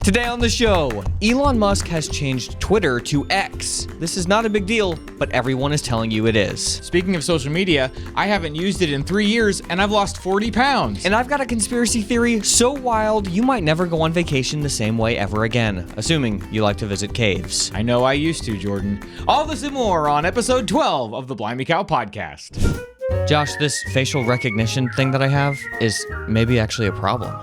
Today on the show, Elon Musk has changed Twitter to X. This is not a big deal, but everyone is telling you it is. Speaking of social media, I haven't used it in 3 years and I've lost 40 pounds. And I've got a conspiracy theory so wild you might never go on vacation the same way ever again, assuming you like to visit caves. I know I used to, Jordan. All this and more on episode 12 of the Blimey podcast. Josh, this facial recognition thing that I have is maybe actually a problem.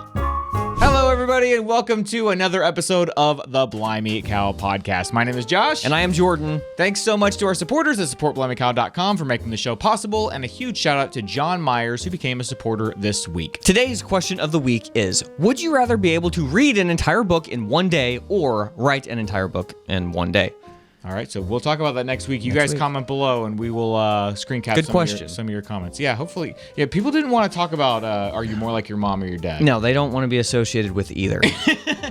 Hello, everybody, and welcome to another episode of the Blimey podcast. My name is Josh. And I am Jordan. Thanks so much to our supporters at supportblimeycow.com for making the show possible, and a huge shout out to John Myers, who became a supporter this week. Today's question of the week is, would you rather be able to read an entire book in one day or write an entire book in one day? All right, so we'll talk about that next week. You guys comment below, and we will screen cap some of your comments. Yeah, hopefully. Yeah, people didn't want to talk about are you more like your mom or your dad? No, they don't want to be associated with either.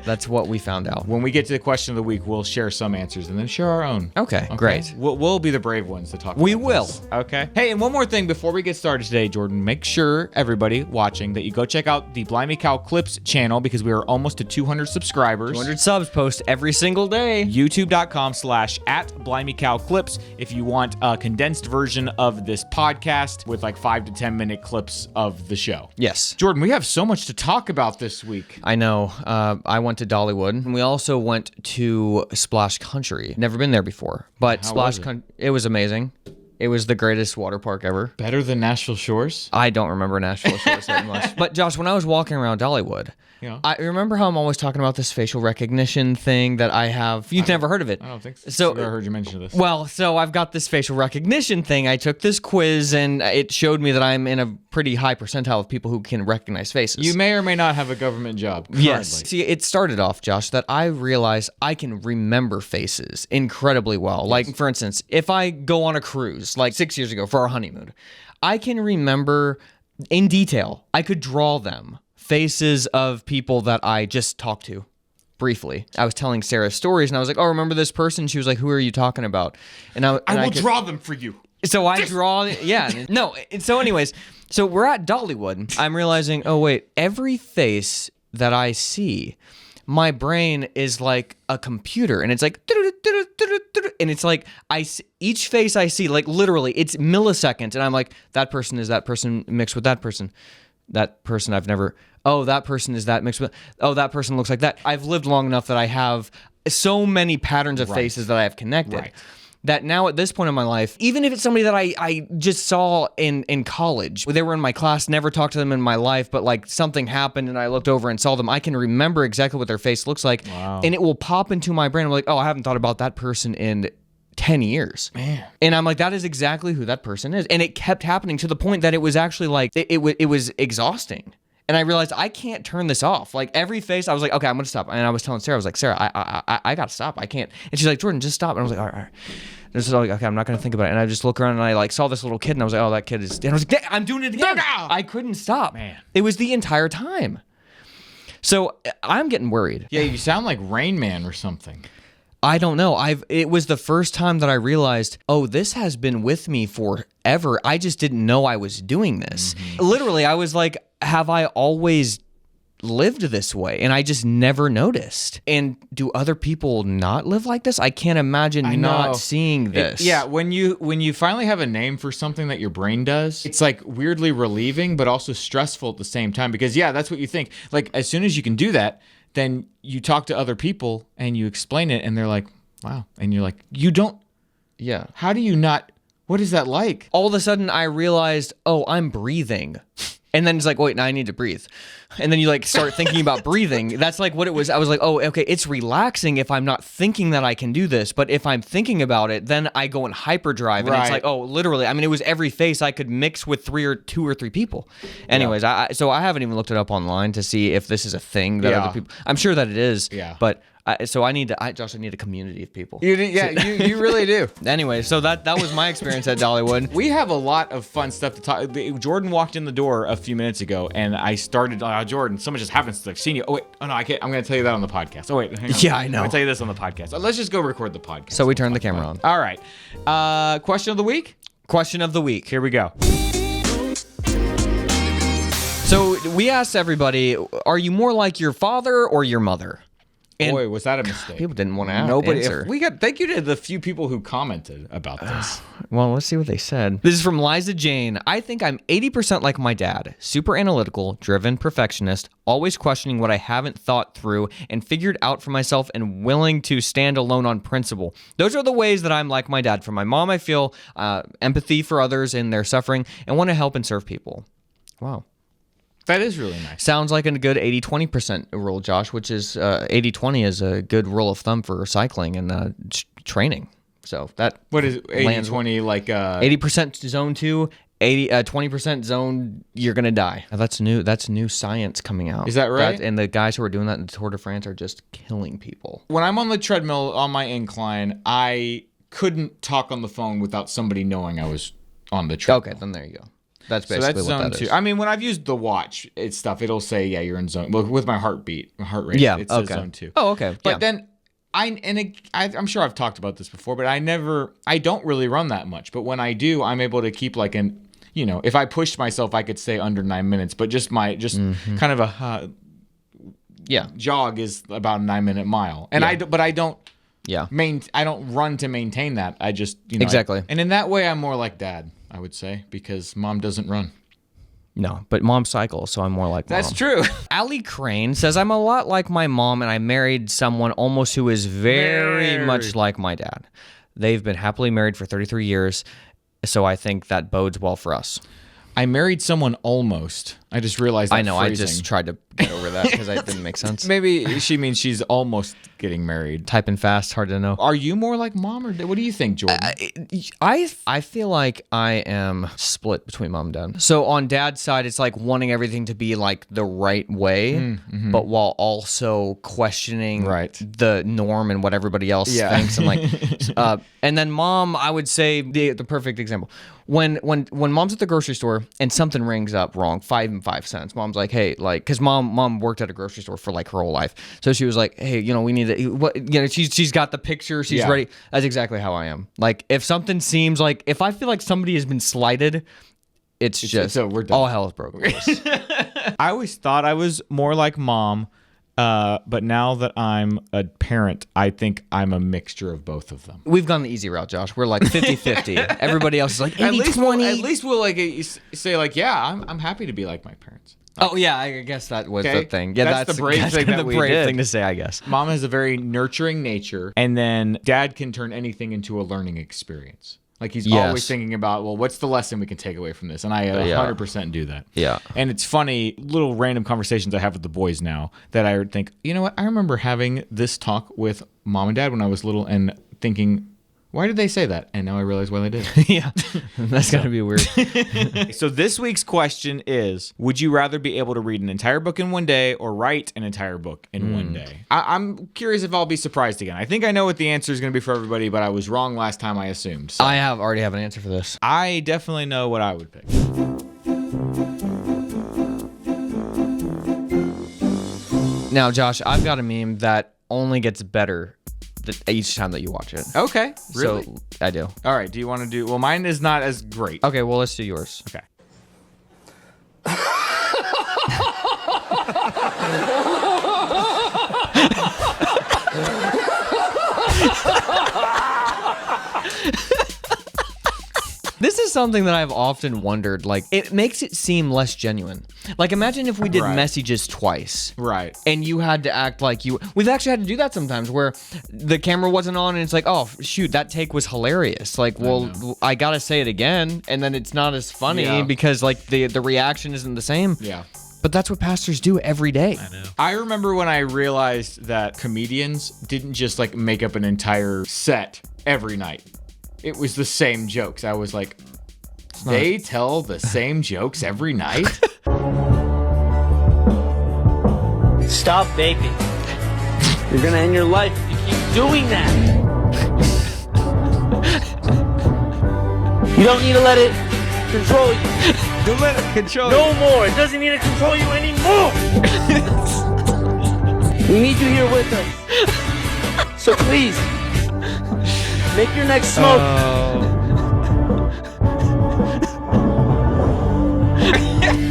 That's what we found out. When we get to the question of the week, we'll share some answers and then share our own. Okay, great. We'll be the brave ones to talk about We will. this. Okay. Hey, and one more thing before we get started today, Jordan, make sure, everybody watching, that you go check out the Blimey Cow Clips channel because we are almost to 200 subscribers. 200 subs post every single day. YouTube.com/@BlimeyCowClips if you want a condensed version of this podcast with like 5 to 10 minute clips of the show. Yes. Jordan, we have so much to talk about this week. I know. I went to Dollywood, and we also went to Splash Country. Never been there before, but Splash Country, it was amazing. It was the greatest water park ever. Better than Nashville Shores? I don't remember Nashville Shores that much. But Josh, when I was walking around Dollywood, I remember how I'm always talking about this facial recognition thing that I have. You've never heard of it. I don't think so. So I've never heard you mention this. Well, so I've got this facial recognition thing. I took this quiz, and it showed me that I'm in a pretty high percentile of people who can recognize faces. You may or may not have a government job currently. Yes. See, it started off, Josh, that I realized I can remember faces incredibly well. Yes. Like, for instance, if I go on a cruise, like 6 years ago for our honeymoon, I can remember in detail. I could draw them. Faces of people that I just talked to briefly. I was telling Sarah stories, and I was like, oh, remember this person? She was like, who are you talking about? And I will draw them for you. So I draw, yeah. No, so anyways, so we're at Dollywood. I'm realizing, oh, wait, every face that I see, my brain is like a computer, and it's like, and it's like, each face I see, like literally, it's milliseconds, and I'm like, that person is that person mixed with that person. That person I've never, that person is that mixed with, that person looks like that. I've lived long enough that I have so many patterns of faces that I have connected. That now at this point in my life, even if it's somebody that I just saw in college, they were in my class, never talked to them in my life, but like something happened and I looked over and saw them, I can remember exactly what their face looks like. Wow. And it will pop into my brain. I'm like, I haven't thought about that person in 10 years. Man. And I'm like, that is exactly who that person is. And it kept happening to the point that it was actually like, it was exhausting. And I realized I can't turn this off. Like every face, I was like, okay, I'm going to stop. And I was telling Sarah, I was like, Sarah, I got to stop. I can't. And she's like, Jordan, just stop. And I was like, all right. This is like, okay, I'm not going to think about it. And I just look around and I like saw this little kid and I was like, oh, that kid is dead. And I was like, I'm doing it again. I couldn't stop. Man. It was the entire time. So I'm getting worried. Yeah, you sound like Rain Man or something. I don't know. It was the first time that I realized, this has been with me forever. I just didn't know I was doing this. Mm-hmm. Literally, I was like, have I always lived this way? And I just never noticed. And do other people not live like this? I can't imagine not seeing this. When you finally have a name for something that your brain does, it's like weirdly relieving, but also stressful at the same time. Because that's what you think. Like as soon as you can do that, then you talk to other people and you explain it and they're like, wow. And you're like, you don't. Yeah. How do you not? What is that like? All of a sudden I realized, I'm breathing. And then it's like, wait, now I need to breathe. And then you like start thinking about breathing. That's like what it was. I was like, okay, it's relaxing if I'm not thinking that I can do this. But if I'm thinking about it, then I go in hyperdrive. And it's like, literally. I mean, it was every face I could mix with two or three people. Anyways, so I haven't even looked it up online to see if this is a thing that other people, I'm sure that it is. Yeah. But I need a community of people. You really do. Anyway, so that was my experience at Dollywood. We have a lot of fun stuff to talk. Jordan walked in the door a few minutes ago, and I started, Jordan, someone just happens to have seen you. Oh, wait. Oh, no, I can't. I'm going to tell you that on the podcast. Oh, wait. Hang on. Yeah, I know. I'm going to tell you this on the podcast. Let's just go record the podcast. So we turned the camera on. All right. Question of the week? Question of the week. Here we go. So we asked everybody, are you more like your father or your mother? And boy, was that a mistake. people didn't want to answer. Thank you to the few people who commented about this. Well, let's see what they said. This is from Liza Jane. I think I'm 80% like my dad. Super analytical, driven, perfectionist, always questioning what I haven't thought through and figured out for myself and willing to stand alone on principle. Those are the ways that I'm like my dad. For my mom, I feel empathy for others in their suffering and want to help and serve people. Wow. That is really nice. Sounds like a good 80-20% rule, Josh, which is 80-20 is a good rule of thumb for cycling and training. So that what is 80-20 like 80% zone 2, 20% zone you're going to die. That's new science coming out. Is that right? And the guys who are doing that in the Tour de France are just killing people. When I'm on the treadmill on my incline, I couldn't talk on the phone without somebody knowing I was on the treadmill. Okay, then there you go. That's basically what zone that 2. is. I mean, when I've used the watch, it'll say, yeah, you're in zone. Well, with my heart rate, Yeah, it says okay. zone 2. Oh, okay. But then I'm sure I've talked about this before, but I don't really run that much. But when I do, I'm able to keep like if I pushed myself, I could stay under 9 minutes. But kind of a jog is about a 9-minute mile, and I don't run to maintain that. I just Exactly. and in that way, I'm more like dad, I would say, because mom doesn't run. No, but mom cycles, so I'm more like mom. That's true. Allie Crane says, I'm a lot like my mom, and I married someone almost who is very much like my dad. They've been happily married for 33 years, so I think that bodes well for us. I married someone almost. I just realized that I know, phrasing. I just tried to get over that because it didn't make sense. Maybe she means she's almost getting married. Typing fast, hard to know. Are you more like mom, or what do you think, Jordan? I feel like I am split between mom and dad. So on dad's side, it's like wanting everything to be like the right way, but while also questioning the norm and what everybody else thinks. And like, and then mom, I would say the perfect example. When mom's at the grocery store and something rings up wrong, 5 and 5 cents, mom's like, hey, like, because mom worked at a grocery store for like her whole life, so she was like, hey, we need to, she's got the picture, she's ready. That's exactly how I am. Like, if something seems like, if I feel like somebody has been slighted, it's just we're done. all hell is broken loose. I always thought I was more like mom. But now that I'm a parent, I think I'm a mixture of both of them. We've gone the easy route, Josh. We're like 50-50. Everybody else is like 80-20. At least we'll like say like, yeah, I'm happy to be like my parents. Oh yeah, I guess that was the thing. Yeah, that's the brave thing that we did. Thing to say, I guess. Mom has a very nurturing nature, and then dad can turn anything into a learning experience. Like he's always thinking about, well, what's the lesson we can take away from this? And I 100% do that. Yeah. And it's funny, little random conversations I have with the boys now that I think, you know what? I remember having this talk with mom and dad when I was little and thinking, why did they say that? And now I realize why they did. Yeah. That's got to be weird. So this week's question is, would you rather be able to read an entire book in one day or write an entire book in one day? I'm curious if I'll be surprised again. I think I know what the answer is going to be for everybody, but I was wrong last time I assumed. So I already have an answer for this. I definitely know what I would pick. Now, Josh, I've got a meme that only gets better each time that you watch it. Okay. Really? So, I do. All right. Do you want to do... Well, mine is not as great. Okay, well, let's do yours. Okay. This is something that I've often wondered. Like, it makes it seem less genuine. Like, imagine if we did messages twice. Right. And you had to act like you... We've actually had to do that sometimes where the camera wasn't on and it's like, oh, shoot, that take was hilarious. Like, well, I gotta say it again. And then it's not as funny because, like, the reaction isn't the same. Yeah. But that's what pastors do every day. I know. I remember when I realized that comedians didn't just, like, make up an entire set every night. It was the same jokes. I was like, they tell the same jokes every night? Stop vaping. You're gonna end your life if you keep doing that. You don't need to let it control you. Don't let it control No more. It doesn't need to control you anymore. We need you here with us. So please, make your next smoke.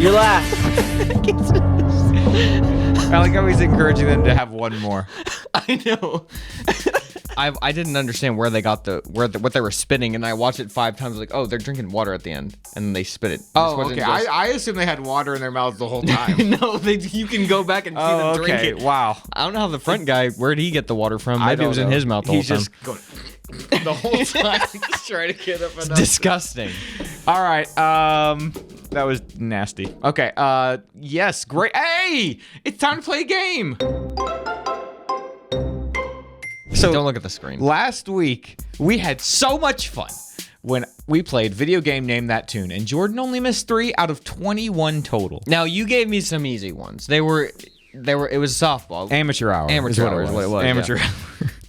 Your last. I like how he's encouraging them to have one more. I know. I didn't understand where they got what they were spitting, and I watched it 5 times. Like, oh, they're drinking water at the end, and then they spit it. Oh, okay. I assume they had water in their mouths the whole time. No, you can go back and see them drink it. Wow. I don't know how the front guy. Where'd he get the water from? I Maybe it don't was in know. his mouth the whole He's time. just going the whole time, just trying to get up enough. It's disgusting. All right. That was nasty. Okay. Yes. Great. Hey, it's time to play a game. So Don't look at the screen. last week we had so much fun when we played video game Name That Tune, and Jordan only missed 3 out of 21 total. Now you gave me some easy ones. They were. It was softball. Amateur hour. Amateur hour is what it was. Amateur yeah.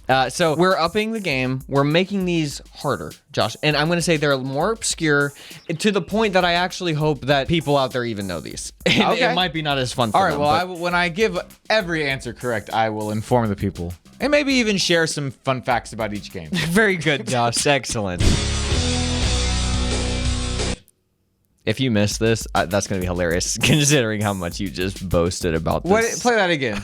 hour. So we're upping the game. We're making these harder, Josh. And I'm going to say they're more obscure to the point that I actually hope that people out there even know these. Okay. It might be not as fun for All right. them. Well, when I give every answer correct, I will inform the people and maybe even share some fun facts about each game. Very good, Josh. Excellent. If you miss this, that's going to be hilarious, considering how much you just boasted about this. Play that again.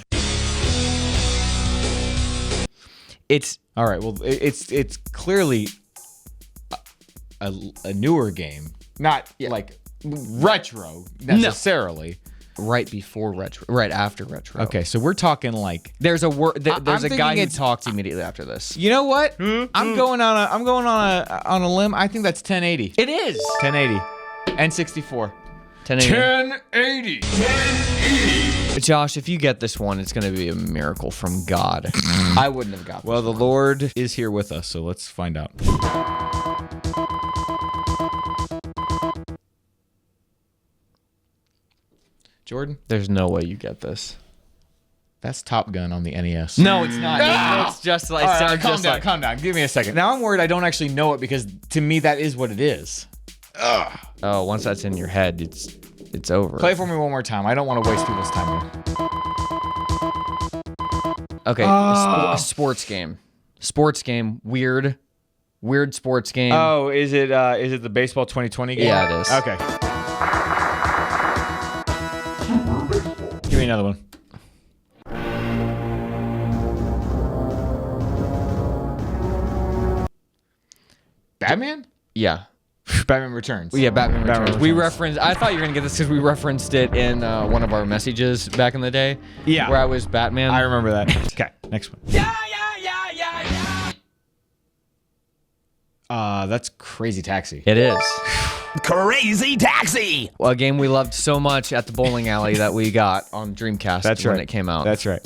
It's All right. Well, it's clearly a newer game, not like retro necessarily. right before retro, right after retro. Okay, so we're talking like. There's a word. There's I'm a guy thinking who it's- talks immediately after this. You know what? I'm going on a limb. I think that's 1080. It is 1080 and 64. 1080. 1080. Josh, if you get this one, it's going to be a miracle from God. I wouldn't have got. Well, the Lord is here with us, so let's find out. Jordan, There's no way you get this. that's Top Gun on the NES. No, it's not. It's just like. All right, It sounds calm just down, like. calm down. Give me a second. Now I'm worried I don't actually know it because to me that is what it is. Oh, once that's in your head, it's over. Play for me one more time. I don't want to waste people's time here. Okay, a sports game. Sports game. Weird sports game. Oh, is it the baseball 2020 game? Yeah, it is. Okay. Give me another one. Batman? Yeah. Batman Returns. Yeah, Batman Returns. We Returns. referenced. I thought you were gonna get this because we referenced it in one of our messages back in the day. Yeah. Where I was Batman. I remember that. Okay, next one. That's Crazy Taxi. It is. Crazy Taxi! Well, a game we loved so much at the bowling alley that we got on Dreamcast when it came out. That's right.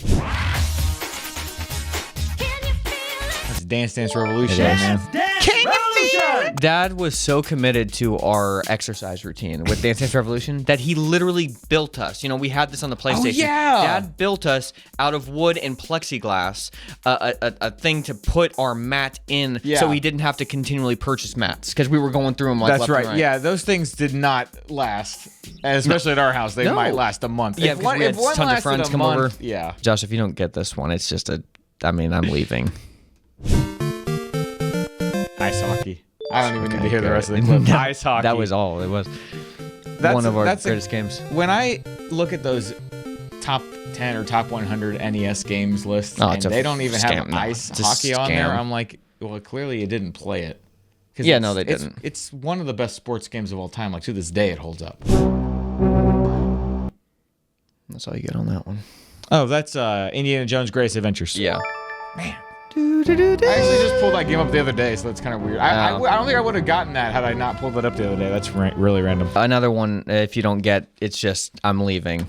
That's Dance Dance Revolution, It is. man. Dad was so committed to our exercise routine with Dance Dance Revolution that he literally built us. You know, we had this on the PlayStation. yeah. Dad built us out of wood and plexiglass a thing to put our mat in, Yeah. so we didn't have to continually purchase mats because we were going through them like That's left and right. right. Yeah, those things did not last, and especially at our house. They No. might last a month. Yeah, If because one- we had if one tons of lasted friends a come month, over. Yeah. Josh, if you don't get this one, it's just I'm leaving. Ice hockey. I don't even need to hear the good. rest of the clip. Ice hockey. That was all it was. One of our greatest games. When I look at those top 10 or top 100 NES games lists, Oh, and it's a they don't even scam. have No, ice it's a hockey on there, scam. I'm like, well, clearly it didn't play it. 'Cause Yeah, it's- no, they it's- didn't. It's one of the best sports games of all time. Like, to this day, it holds up. That's all you get on that one. Oh, that's Indiana Jones' Greatest Adventures. Yeah. Man. I actually just pulled that game up the other day, so that's kind of weird. I don't think I would have gotten that had I not pulled it up the other day. That's really random. Another one, if you don't get, it's just I'm leaving.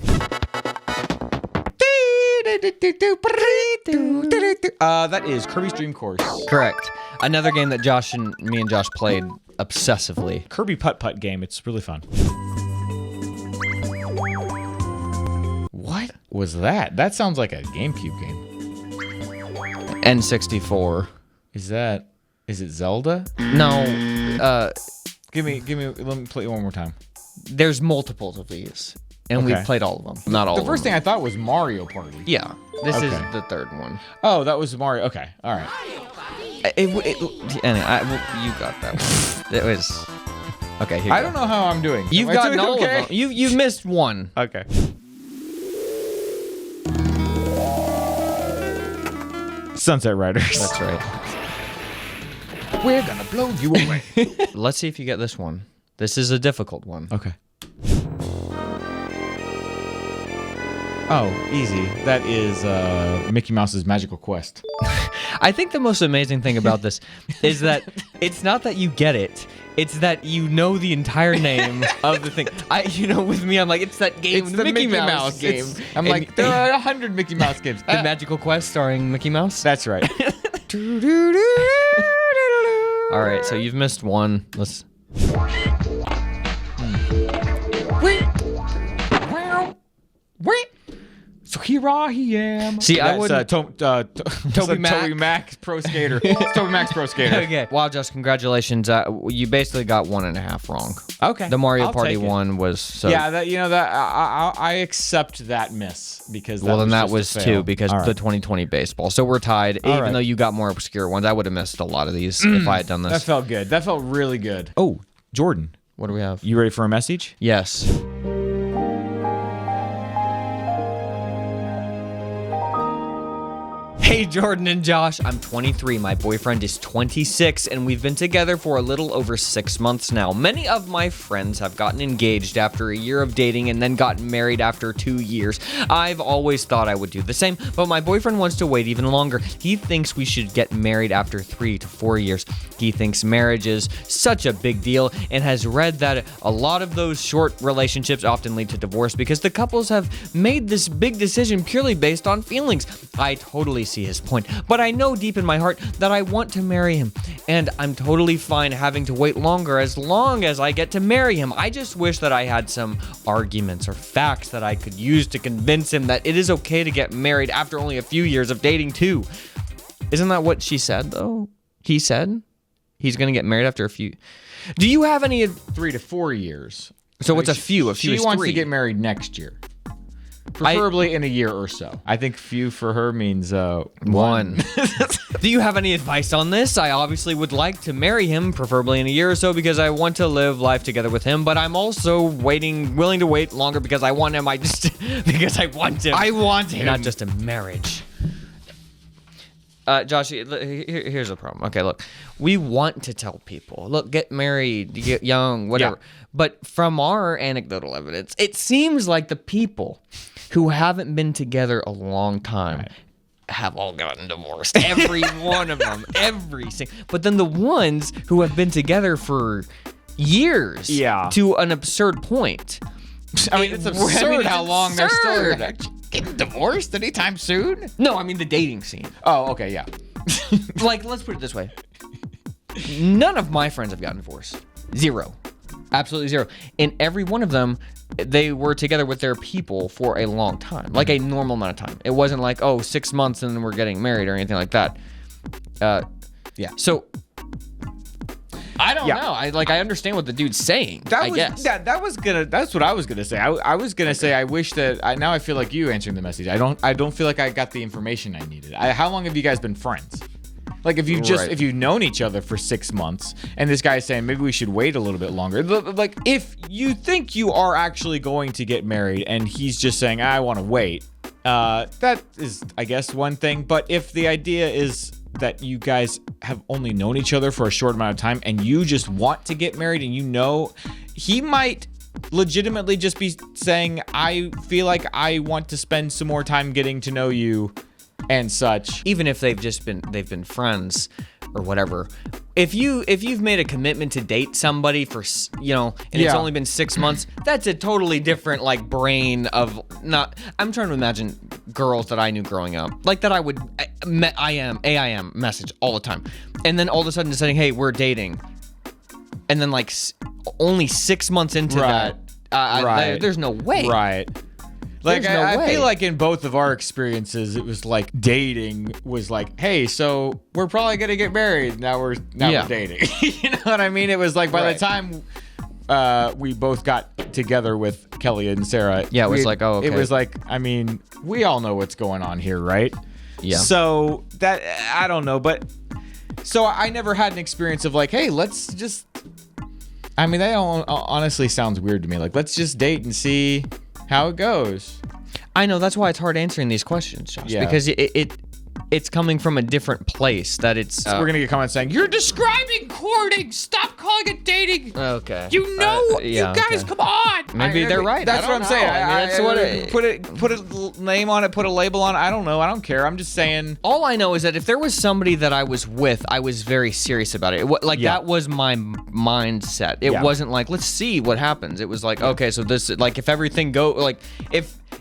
That is Kirby's Dream Course. Correct. Another game that me and Josh played obsessively. Kirby Putt-Putt game. It's really fun. What was that? That sounds like a GameCube game. N64. Is it Zelda? No, Give me, let me play it one more time. there's multiples of these, and Okay. we've played all of them. Not all The of first them. thing I thought was Mario Party. Yeah, this is Okay. the third one. Oh, that was Mario. Okay, all right. Anyway, you got that one. It was okay. Here you I go. don't know how I'm doing. You've Am I gotten doing all okay? of them. You've missed one. Okay. Sunset Riders. That's right. We're gonna blow you away. Let's see if you get this one. This is a difficult one. Okay. Oh, easy. That is Mickey Mouse's Magical Quest. I think the most amazing thing about this is that it's not that you get it. It's that you know the entire name of the thing. With me, I'm like, it's that game, It's the Mickey Mouse game. I'm And like, there are 100 Mickey Mouse games. The Magical Quest starring Mickey Mouse. That's right. All right, so you've missed one. Let's. So here I am. See, I That's wouldn't. Toby Mac Pro Skater. It's Toby Mac's Pro Skater. Okay. Wow, Josh, congratulations. You basically got 1.5 wrong. Okay. The Mario I'll Party take it. one was so. Yeah, I accept that miss because Well, then that just was a fail. 2 because All the right. 2020 baseball. So we're tied. All Even right. though you got more obscure ones, I would have missed a lot of these if I had done That this. felt good. That felt really good. Oh, Jordan, What do we have? you ready for a message? Yes. Hey, Jordan and Josh, I'm 23, my boyfriend is 26, and we've been together for a little over 6 months now. Many of my friends have gotten engaged after a year of dating and then gotten married after 2 years. I've always thought I would do the same, but my boyfriend wants to wait even longer. He thinks we should get married after 3 to 4 years. He thinks marriage is such a big deal and has read that a lot of those short relationships often lead to divorce because the couples have made this big decision purely based on feelings. I totally see his point, but I know deep in my heart that I want to marry him, and I'm totally fine having to wait longer as long as I get to marry him. I just wish that I had some arguments or facts that I could use to convince him that it is okay to get married after only a few years of dating too. Isn't that what she said though? He said he's gonna get married after a few. Do you have any? 3 to 4 years. So what's a few? A few She is wants 3. to get married next year. Preferably in a year or so. I think few for her means One. Do you have any advice on this? I obviously would like to marry him, preferably in a year or so, because I want to live life together with him. But I'm also willing to wait longer because I want him. Because I want him. I want him. Not just a marriage. Josh, here's the problem. Okay, look, we want to tell people, look, get married, get young, whatever. Yeah. But from our anecdotal evidence, it seems like the people who haven't been together a long time have all gotten divorced. Every one of them, every single. But then the ones who have been together for years, to an absurd point. I mean, it's absurd how long they're still getting divorced anytime soon. No, I mean the dating scene. Oh, okay, yeah. Like, let's put it this way. None of my friends have gotten divorced. 0. Absolutely 0. And every one of them, they were together with their people for a long time. Like a normal amount of time. It wasn't like, 6 months and then we're getting married or anything like that. Yeah. So, I don't know. I understand what the dude's saying, I guess. That's what I was gonna say. I was gonna say I wish that now I feel like you answering the message. I don't feel like I got the information I needed. How long have you guys been friends? Like if you've known each other for 6 months and this guy's saying maybe we should wait a little bit longer. Like if you think you are actually going to get married and he's just saying I want to wait, that is I guess one thing. But if the idea is that you guys have only known each other for a short amount of time and you just want to get married and he might legitimately just be saying I feel like I want to spend some more time getting to know you and such. Even if they've been friends or whatever. If you've made a commitment to date somebody for, and it's only been 6 months, that's a totally different brain of not. I'm trying to imagine girls that I knew growing up, like that I would AIM message all the time, and then all of a sudden just saying, hey, we're dating, and then only 6 months into that, there's no way. Right. Like There's no I way. feel like in both of our experiences, it was like dating was like, hey, so we're probably gonna get married. Now we're dating. You know what I mean? It was like by the time we both got together with Kelly and Sarah. Yeah, it was like, oh, okay. It was like, I mean, we all know what's going on here, right? Yeah. So that I don't know, but so I never had an experience of like, hey, let's just. I mean, that honestly sounds weird to me. Like, let's just date and see how it goes. I know, that's why it's hard answering these questions, Josh, because it's coming from a different place. That it's We're gonna get comments saying you're describing courting. Stop calling it dating. okay. You know, yeah, you guys, okay. come on. Maybe they're right. That's I what don't I'm saying. know. I mean, that's what put a name on it. Put a label on it. I don't know. I don't care. I'm just saying. All I know is that if there was somebody that I was with, I was very serious about it. That was my mindset. It wasn't like, let's see what happens. It was like, okay, so this, like, if everything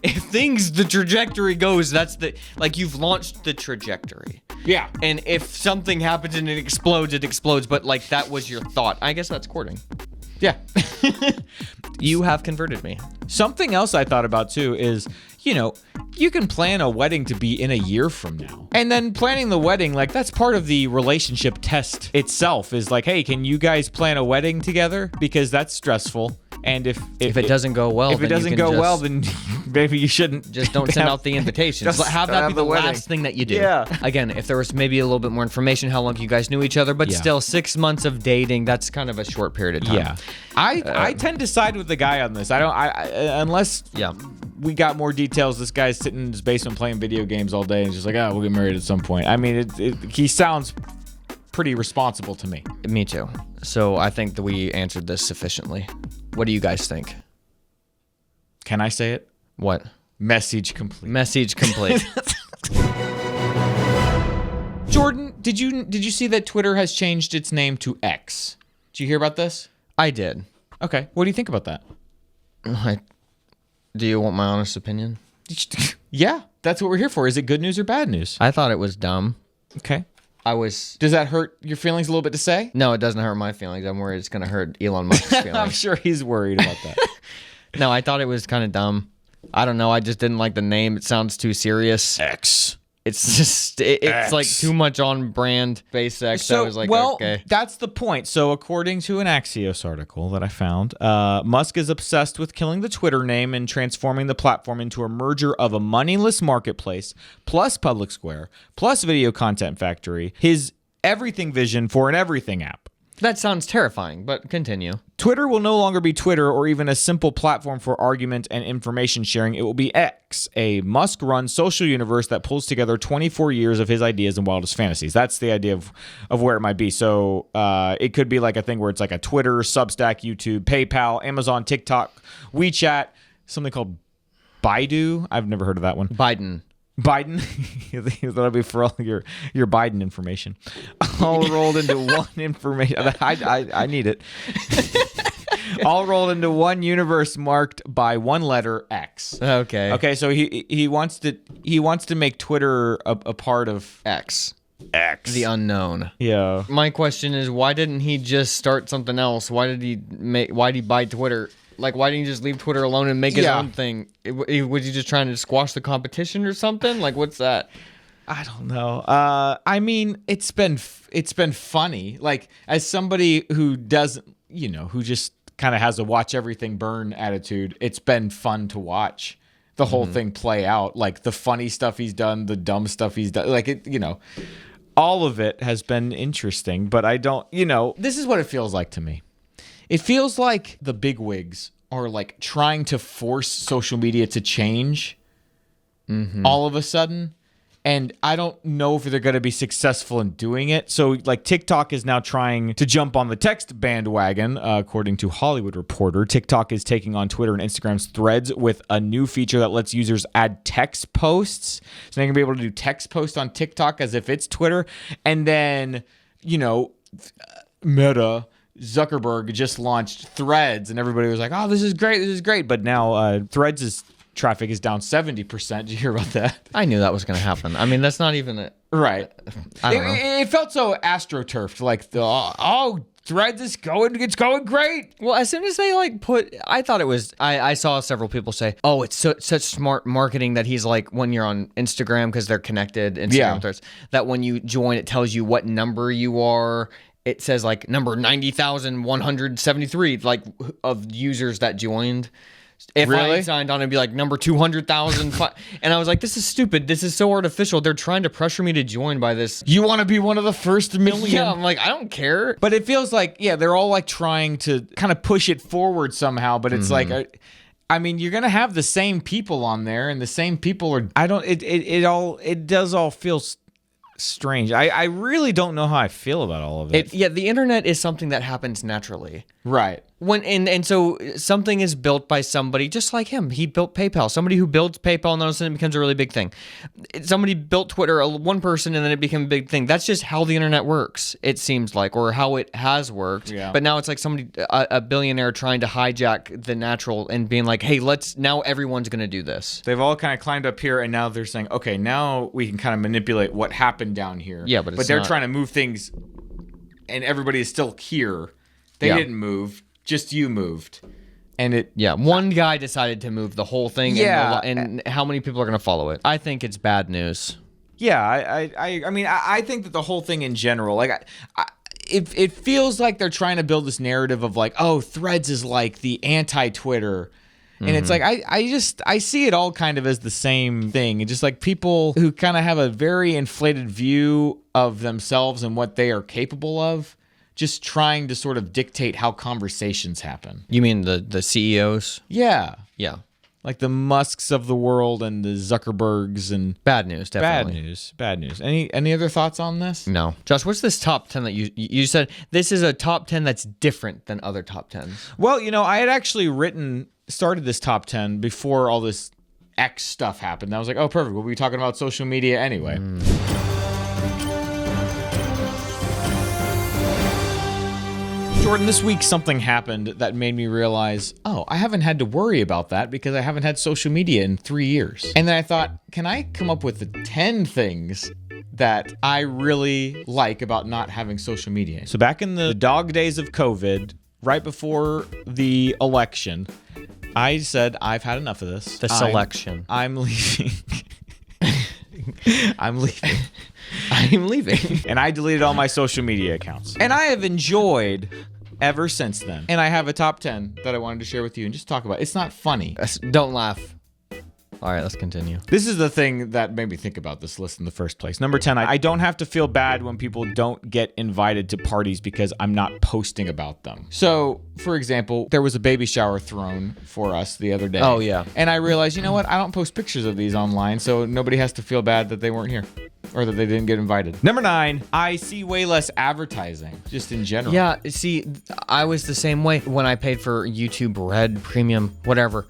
if things, the trajectory goes, that's like, you've launched the trajectory. Yeah. And if something happens and it explodes. But like, that was your thought. I guess that's courting. Yeah. You have converted me. Something else I thought about too is, you can plan a wedding to be in a year from now. And then planning the wedding, like, that's part of the relationship test itself, is like, hey, can you guys plan a wedding together? Because that's stressful. And if it doesn't go well, then maybe you shouldn't. Just don't send out the invitations. Just Have that have be the the wedding. last thing that you do. Yeah. Again, if there was maybe a little bit more information, how long you guys knew each other, but still 6 months of dating, that's kind of a short period of time. Yeah. I tend to side with the guy on this. Unless we got more details. This guy's sitting in his basement playing video games all day and just like, we'll get married at some point. I mean, he sounds pretty responsible to me. Me too. So I think that we answered this sufficiently. What do you guys think? Can I say it? What? Message complete. Message complete. Jordan, did you see that Twitter has changed its name to X? Did you hear about this? I did. Okay. What do you think about that? Do you want my honest opinion? Yeah, that's what we're here for. Is it good news or bad news? I thought it was dumb. Okay. Does that hurt your feelings a little bit to say? No, it doesn't hurt my feelings. I'm worried it's going to hurt Elon Musk's feelings. I'm sure he's worried about that. No, I thought it was kind of dumb. I don't know. I just didn't like the name. It sounds too serious. X. It's just, it's like too much on brand. SpaceX. So, I was like, well, okay. that's the point. So, according to an Axios article that I found, Musk is obsessed with killing the Twitter name and transforming the platform into a merger of a moneyless marketplace, plus public square, plus video content factory, his everything vision for an everything app. That sounds terrifying, but continue. Twitter will no longer be Twitter or even a simple platform for argument and information sharing. It will be X, a Musk-run social universe that pulls together 24 years of his ideas and wildest fantasies. That's the idea of where it might be. So it could be like a thing where it's like a Twitter, Substack, YouTube, PayPal, Amazon, TikTok, WeChat, something called Baidu. I've never heard of that one. Biden. That'll be for all your Biden information, all rolled into one information. I need it. All rolled into one universe marked by one letter X. Okay. So he wants to make Twitter a part of X. X. The unknown. Yeah. My question is, why didn't he just start something else? Why did he buy Twitter? Like, why didn't he just leave Twitter alone and make his own thing? Was he just trying to squash the competition or something? Like, what's that? I don't know. I mean, it's been funny. Like, as somebody who doesn't, who just kind of has a watch everything burn attitude, it's been fun to watch the whole thing play out. Like, the funny stuff he's done, the dumb stuff he's done. Like, all of it has been interesting. But I don't, this is what it feels like to me. It feels like the bigwigs are like trying to force social media to change all of a sudden. And I don't know if they're going to be successful in doing it. So like TikTok is now trying to jump on the text bandwagon. According to Hollywood Reporter, TikTok is taking on Twitter and Instagram's Threads with a new feature that lets users add text posts. So they're going to be able to do text posts on TikTok as if it's Twitter. And then, Meta... Zuckerberg just launched Threads, and everybody was like, "Oh, this is great!" But now Threads' traffic is down 70%. Did you hear about that? I knew that was going to happen. I mean, that's not even it. Right. I don't know. It felt so astroturfed, like Threads is it's going great. Well, as soon as they I thought it was. I saw several people say, "Oh, it's such smart marketing that he's like when you're on Instagram because they're connected Instagram Threads that when you join, it tells you what number you are." It says like number 90,173 like of users that joined. If I signed on, it'd be like number 200,000. And I was like, this is stupid. This is so artificial. They're trying to pressure me to join by this. You want to be one of the first million. Yeah, I'm like, I don't care. But it feels like, they're all like trying to kind of push it forward somehow. But it's like, I mean, you're going to have the same people on there and the same people are, it does all feel strange. I really don't know how I feel about all of it. Yeah, the internet is something that happens naturally. Right. And so something is built by somebody just like him. He built PayPal. Somebody who builds PayPal, and all of a sudden it becomes a really big thing. Somebody built Twitter, one person, and then it became a big thing. That's just how the internet works, it seems like, or how it has worked. Yeah. But now it's like somebody, a billionaire trying to hijack the natural and being like, hey, now everyone's going to do this. They've all kind of climbed up here, and now they're saying, okay, now we can kind of manipulate what happened down here. Yeah, but they're not. trying to move things, and everybody is still here. They didn't move. Just you moved. And it... Yeah, one guy decided to move the whole thing. Yeah. And how many people are going to follow it? I think it's bad news. Yeah, I mean, I think that the whole thing in general, like, it feels like they're trying to build this narrative of like, oh, Threads is like the anti-Twitter. And it's like, I see it all kind of as the same thing. And just like people who kind of have a very inflated view of themselves and what they are capable of, just trying to sort of dictate how conversations happen. You mean the CEOs? Yeah. Yeah. Like the Musks of the world and the Zuckerbergs and... Bad news, definitely. Bad news. Any other thoughts on this? No. Josh, what's this top 10 that you said this is a top 10 that's different than other top 10s? Well, I had actually started this top 10 before all this X stuff happened. I was like, oh, perfect. We'll be talking about social media anyway. Jordan, this week something happened that made me realize, oh, I haven't had to worry about that because I haven't had social media in 3 years. And then I thought, can I come up with the 10 things that I really like about not having social media? So back in the dog days of COVID, right before the election, I said, I've had enough of this. The selection. I'm leaving. I'm leaving. I'm leaving. And I deleted all my social media accounts. And I have enjoyed ever since then. And I have a top 10 that I wanted to share with you and just talk about. It's not funny. Don't laugh. All right, let's continue. This is the thing that made me think about this list in the first place. Number 10, I don't have to feel bad when people don't get invited to parties because I'm not posting about them. So, for example, there was a baby shower thrown for us the other day. Oh, yeah. And I realized, you know what? I don't post pictures of these online, so nobody has to feel bad that they weren't here or that they didn't get invited. Number 9, I see way less advertising, just in general. Yeah, see, I was the same way when I paid for YouTube Red, Premium, whatever.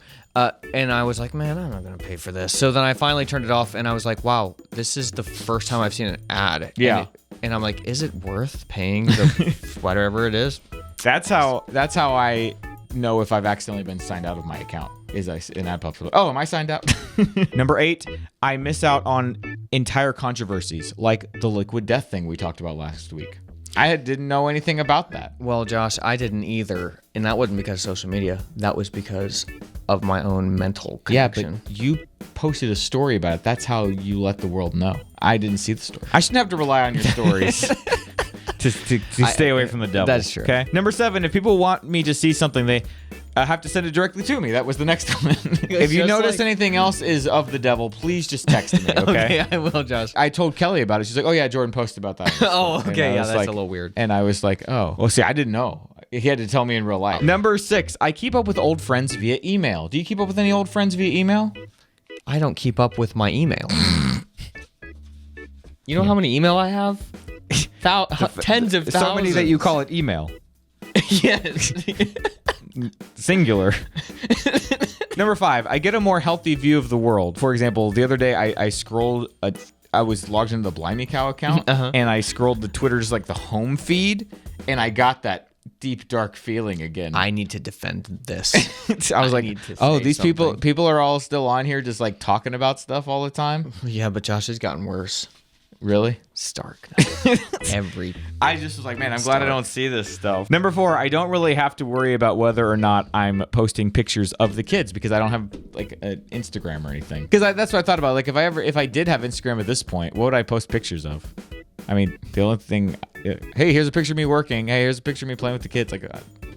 And I was like, man, I'm not going to pay for this. So then I finally turned it off, and I was like, wow, this is the first time I've seen an ad. Yeah. And I'm like, is it worth paying the whatever it is? That's how I know if I've accidentally been signed out of my account. Is an ad pops up. Oh, am I signed out? Number 8, I miss out on entire controversies like the liquid death thing we talked about last week. I didn't know anything about that. Well, Josh, I didn't either. And that wasn't because of social media. That was because of my own mental connection. Yeah, but you posted a story about it. That's how you let the world know. I didn't see the story. I shouldn't have to rely on your stories to stay away from the devil. That's true. Okay. Number 7, if people want me to see something, they have to send it directly to me. That was the next one. If you notice anything else is of the devil, please just text me, okay? Okay, I will, Josh. I told Kelly about it. She's like, oh, yeah, Jordan posted about that. Oh, okay, yeah, that's like, a little weird. And I was like, oh. Well, see, I didn't know. He had to tell me in real life. Number 6, I keep up with old friends via email. Do you keep up with any old friends via email? I don't keep up with my email. You know how many email I have? Tens of thousands. So many that you call it email. Yes. Singular. Number 5, I get a more healthy view of the world. For example, the other day I scrolled, I was logged into the Blimey Cow account, and I scrolled the Twitter's like the home feed, and I got that deep dark feeling again. I need to defend this. I was like, oh, these something. people are all still on here just like talking about stuff all the time. Yeah, but Josh has gotten worse. Really? Stark. I just was like, man, I'm glad I don't see this stuff. Number 4, I don't really have to worry about whether or not I'm posting pictures of the kids because I don't have like an Instagram or anything. Because that's what I thought about. Like if I did have Instagram at this point, what would I post pictures of? I mean, the only thing, hey, here's a picture of me working. Hey, here's a picture of me playing with the kids. Like,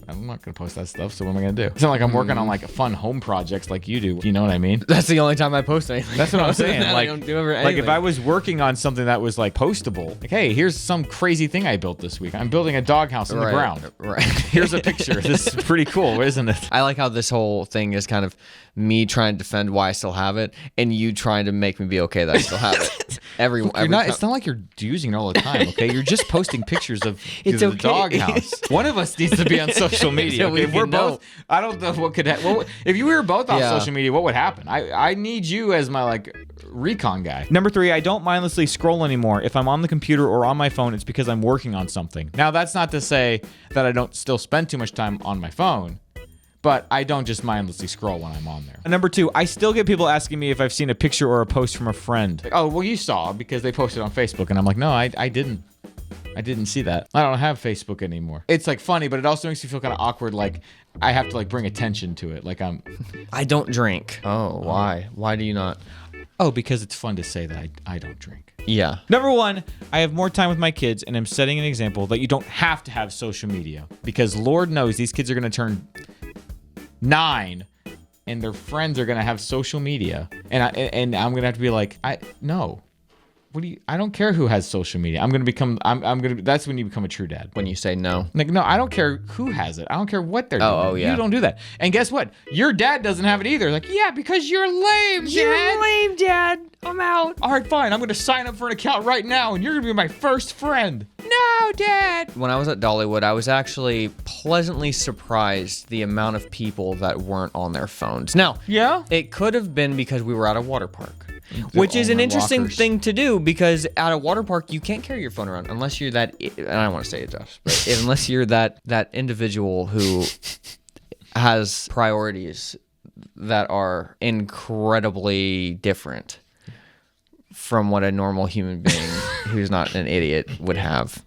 I'm not gonna post that stuff. So what am I gonna do? It's not like I'm working on like fun home projects like you do. You know what I mean? That's the only time I post anything. That's what I'm saying. I Like, don't do ever like if anything. I was working on something that was like postable, like, hey, here's some crazy thing I built this week. I'm building a doghouse in the ground. Right. Here's a picture. This is pretty cool, isn't it? I like how this whole thing is kind of me trying to defend why I still have it, and you trying to make me be okay that I still have it. Every time. It's not like you're using it all the time, okay? You're just posting pictures of It's the okay. doghouse. One of us needs to be on social media. So we Okay? If we're can know. both, I don't know what could happen. If you were both on Yeah. social media, what would happen? I need you as my like recon guy. Number 3, I don't mindlessly scroll anymore. If I'm on the computer or on my phone, it's because I'm working on something. Now, that's not to say that I don't still spend too much time on my phone. But I don't just mindlessly scroll when I'm on there. Number 2, I still get people asking me if I've seen a picture or a post from a friend. Like, oh, well, you saw because they posted on Facebook. And I'm like, no, I didn't. I didn't see that. I don't have Facebook anymore. It's like funny, but it also makes me feel kind of awkward. Like I have to like bring attention to it. Like I don't drink. Oh, why? Why do you not? oh, because it's fun to say that I don't drink. Yeah. Number 1, I have more time with my kids, and I'm setting an example that you don't have to have social media because Lord knows these kids are going to turn 9 and their friends are going to have social media. And I'm going to have to be like, no. What do you, I don't care who has social media. I'm going to that's when you become a true dad. When you say no. Like, no, I don't care who has it. I don't care what they're doing. Oh, yeah. You don't do that. And guess what? Your dad doesn't have it either. Like, yeah, because you're lame, Dad. You're lame, Dad. I'm out. All right, fine. I'm going to sign up for an account right now, and you're going to be my first friend. No, Dad. When I was at Dollywood, I was actually pleasantly surprised the amount of people that weren't on their phones. Now, Yeah? it could have been because we were at a water park, which is all an my interesting lockers. thing to do because at a water park, you can't carry your phone around unless you're that, and I don't want to say it, Josh, but unless you're that individual who has priorities that are incredibly different from what a normal human being who's not an idiot would have.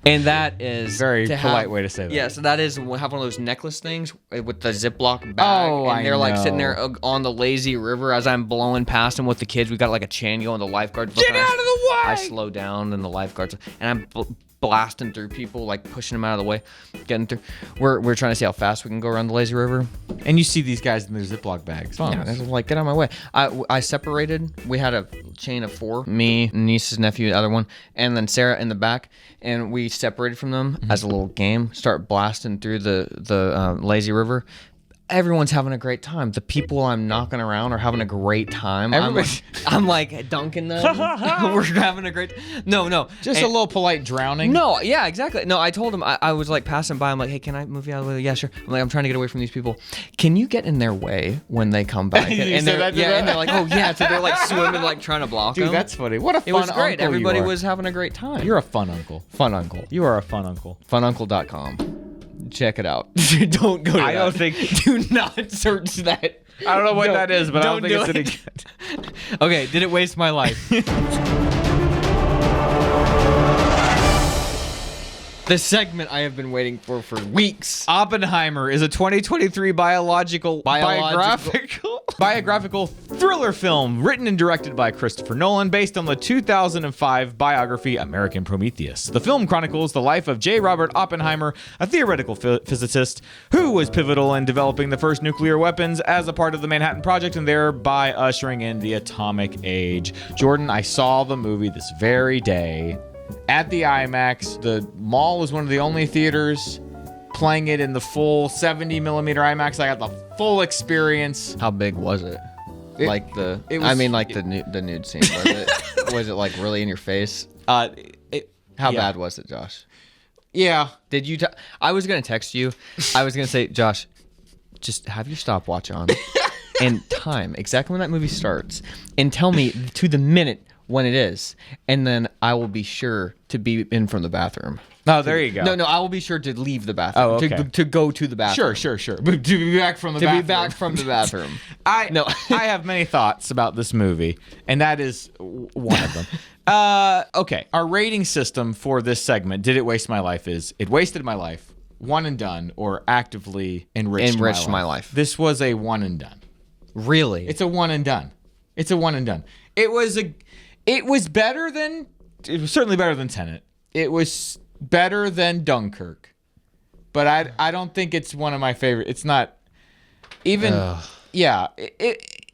And that is Very to polite have- way to say that. Yeah, so that is have one of those necklace things with the Ziploc bag. Oh, and I they're like sitting know. there on the lazy river as I'm blowing past them with the kids. We got like a chain going, the lifeguards. Get out of the way! I slow down and the lifeguards, and I'm blasting through people, like pushing them out of the way, getting through. We're trying to see how fast we can go around the lazy river. And you see these guys in their Ziploc bags. Yeah, it's like, get out of my way. I separated. We had a chain of 4. Me, niece's nephew, the other one, and then Sarah in the back. And we separated from them as a little game. Start blasting through the lazy river. Everyone's having a great time. The people I'm knocking around are having a great time. I'm like dunking them. We're having a great. No. Just a little polite drowning. No, yeah, exactly. No, I told him I was like passing by. I'm like, hey, can I move you out of the way? Yeah, sure. I'm like, I'm trying to get away from these people. Can you get in their way when they come back? You and said they're that to them? and they're like, oh yeah. So they're like swimming, like trying to block Dude, them. that's funny. What a fun It was great. uncle Everybody you are. was having a great time. You're a fun uncle. fun uncle. You are a fun uncle. Fununcle.com. Check it out. Don't go to I don't that. think- Do not search that. I don't know what No, that is, but I don't think don't it's do any good. Okay, did it waste my life? The segment I have been waiting for weeks. Oppenheimer is a 2023 biographical thriller film written and directed by Christopher Nolan based on the 2005 biography American Prometheus. The film chronicles the life of J. Robert Oppenheimer, a theoretical physicist who was pivotal in developing the first nuclear weapons as a part of the Manhattan Project and thereby ushering in the atomic age. Jordan, I saw the movie this very day at the IMAX. The mall was one of the only theaters playing it in the full 70 millimeter IMAX. I got the full experience. How big was it? Like the nude scene. Was it? Was it like really in your face? How bad was it, Josh? Yeah. Did you? I was gonna text you. I was gonna say, Josh, just have your stopwatch on and time exactly when that movie starts, and tell me to the minute when it is, and then I will be sure to be in from the bathroom. Oh, there you go. No, I will be sure to leave the bathroom. Oh, okay. To go to the bathroom. Sure. But to be back from the bathroom. To be back from the bathroom. I have many thoughts about this movie, and that is one of them. Okay, our rating system for this segment, Did It Waste My Life, is it wasted my life, one and done, or actively enriched my life. This was a one and done. Really? It's a one and done. It was better than, it was certainly better than Tenet. It was better than Dunkirk. but I don't think it's one of my favorite. It's not even. Yeah.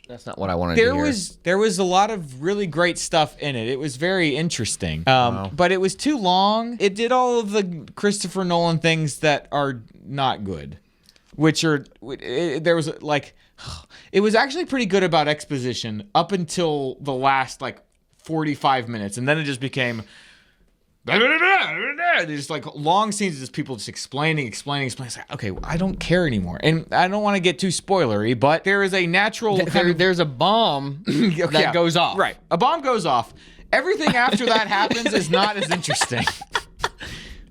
That's not what I wanted to hear. There was a lot of really great stuff in it. It was very interesting. But it was too long. It did all of the Christopher Nolan things that are not good, which are there was like it was actually pretty good about exposition up until the last like 45 minutes, and then it just became just like long scenes of just people just explaining. It's like, okay, I don't care anymore. And I don't want to get too spoilery, but there is a natural There's a bomb that goes off. Right. A bomb goes off. Everything after that happens is not as interesting.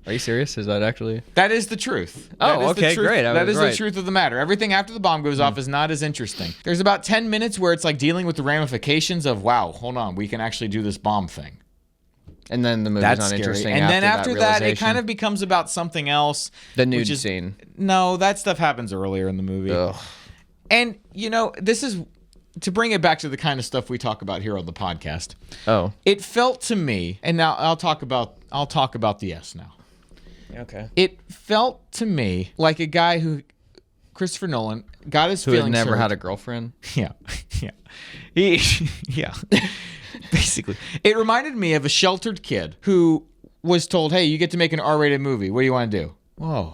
Are you serious? Is that actually? That is the truth. Oh, okay, great. That is the truth of the matter. Everything after the bomb goes off is not as interesting. There's about 10 minutes where it's like dealing with the ramifications of, wow, hold on, we can actually do this bomb thing. And then the movie's That's not scary. interesting. And then after that, it realization. kind of becomes about something else. The nude scene. No, that stuff happens earlier in the movie. Ugh. And, you know, this is to bring it back to the kind of stuff we talk about here on the podcast. Oh. It felt to me, and now I'll talk about the S now. Okay. It felt to me like a guy who, Christopher Nolan, got his Who feelings had never hurt. had a girlfriend? Yeah. Yeah. Basically. It reminded me of a sheltered kid who was told, hey, you get to make an R-rated movie. What do you want to do? Whoa.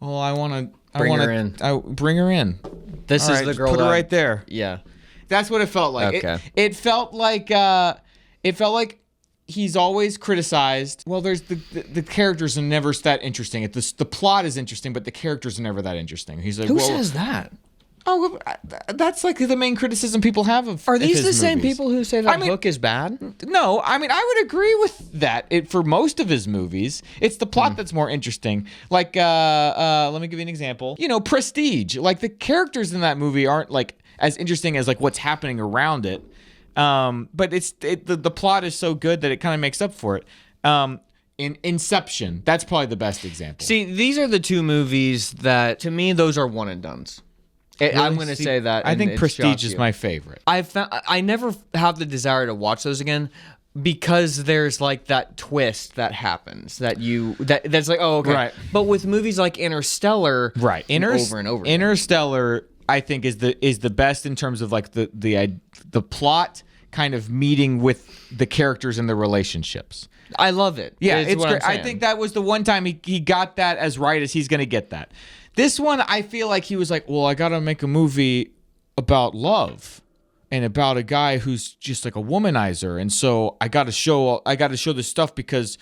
Well, I want to... Bring her in. Bring her in. This All is right, the just girl put her that- right there. Yeah. That's what it felt like. Okay. It felt like he's always criticized. Well, there's the characters are never that interesting. The plot is interesting, but the characters are never that interesting. He's like, Who well, says that? Oh, that's like the main criticism people have of. Are these of the his same movies. people who say that Hook is bad? No, I mean I would agree with that. For most of his movies, it's the plot that's more interesting. Like, let me give you an example. You know, Prestige. Like the characters in that movie aren't like as interesting as like what's happening around it. But the plot is so good that it kind of makes up for it. In Inception, that's probably the best example. See, these are the two movies that, to me, those are one and dones. I'm going to say that. I and think it Prestige shocks is you. my favorite. I never have the desire to watch those again because there's like that twist that happens that's like, oh, okay. Right. But with movies like Interstellar, Right. over and over again. Interstellar, I think is the best in terms of like the plot kind of meeting with the characters and the relationships. I love it. Yeah, is it's what I'm great. I saying. think that was the one time he got that as right as he's going to get that. This one, I feel like he was like, well, I got to make a movie about love and about a guy who's just like a womanizer. And so I got to show this stuff because